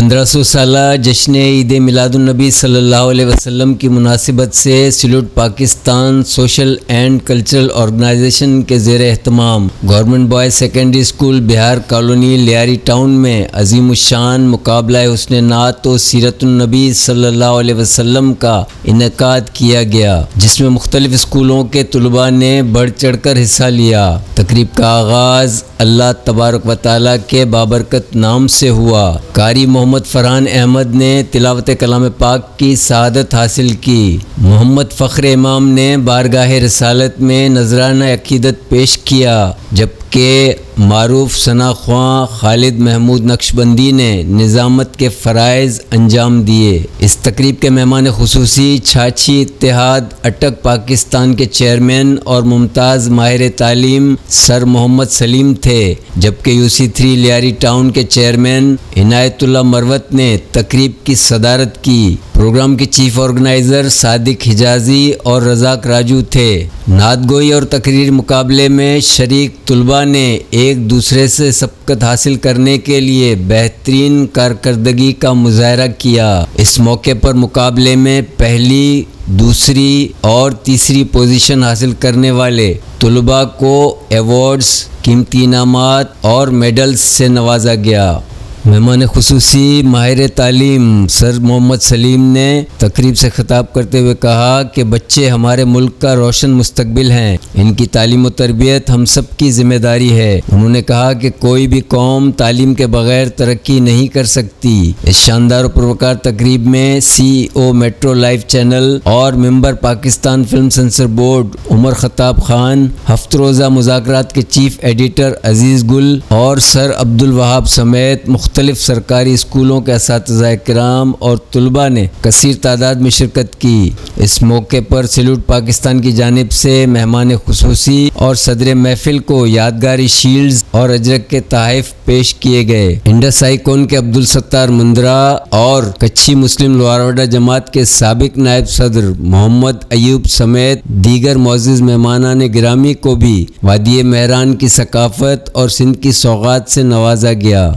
1500 سالہ جشن عید میلاد النبی صلی اللہ علیہ وسلم کی مناسبت سے salute Pakistan social and cultural organisation کے زیر اہتمام government boys secondary school Bahar colony Lyari town میں عظیم الشان مقابلہ حسن نعت و سیرت النبی صلی اللہ علیہ وسلم کا انعقاد کیا گیا، جس میں مختلف اسکولوں کے طلباء نے بڑھ چڑھ کر حصہ لیا۔ تقریب کا آغاز اللہ تبارک و تعالیٰ کے بابرکت نام سے ہوا۔ قاری محمد فرحان احمد نے تلاوت کلام پاک کی سعادت حاصل کی۔ محمد فخر امام نے بارگاہ رسالت میں نذرانہ عقیدت پیش کیا، جبکہ معروف ثنا خواں خالد محمود نقشبندی نے نظامت کے فرائض انجام دیے۔ اس تقریب کے مہمان خصوصی چھاچھی اتحاد اٹک پاکستان کے چیئرمین اور ممتاز ماہر تعلیم سر محمد سلیم تھے، جبکہ UC3 لیاری ٹاؤن کے چیئرمین عنایت اللہ مروت نے تقریب کی صدارت کی۔ پروگرام کے چیف آرگنائزر صادق حجازی اور رزاق راجو تھے۔ نعت گوئی اور تقریر مقابلے میں شریک طلباء نے ایک دوسرے سے سبقت حاصل کرنے کے لیے بہترین کارکردگی کا مظاہرہ کیا۔ اس موقع پر مقابلے میں پہلی، دوسری اور تیسری پوزیشن حاصل کرنے والے طلباء کو ایوارڈز، قیمتی انعامات اور میڈلز سے نوازا گیا۔ مہمان خصوصی ماہر تعلیم سر محمد سلیم نے تقریب سے خطاب کرتے ہوئے کہا کہ بچے ہمارے ملک کا روشن مستقبل ہیں، ان کی تعلیم و تربیت ہم سب کی ذمہ داری ہے۔ انہوں نے کہا کہ کوئی بھی قوم تعلیم کے بغیر ترقی نہیں کر سکتی۔ اس شاندار و پروکار تقریب میں CEO میٹرو لائیو چینل اور ممبر پاکستان فلم سینسر بورڈ عمر خطاب خان، ہفت روزہ مذاکرات کے چیف ایڈیٹر عزیز گل اور سر عبدالوہاب سمیت مختلف سرکاری اسکولوں کے اساتذہ کرام اور طلباء نے کثیر تعداد میں شرکت کی۔ اس موقع پر سیلوٹ پاکستان کی جانب سے مہمان خصوصی اور صدر محفل کو یادگاری شیلڈز اور اجرک کے تحائف پیش کیے گئے۔ انڈس آئیکون کے عبدالستار مندرا اور کچھی مسلم لواروڈا جماعت کے سابق نائب صدر محمد ایوب سمیت دیگر معزز مہمانان گرامی کو بھی وادی مہران کی ثقافت اور سندھ کی سوغات سے نوازا گیا۔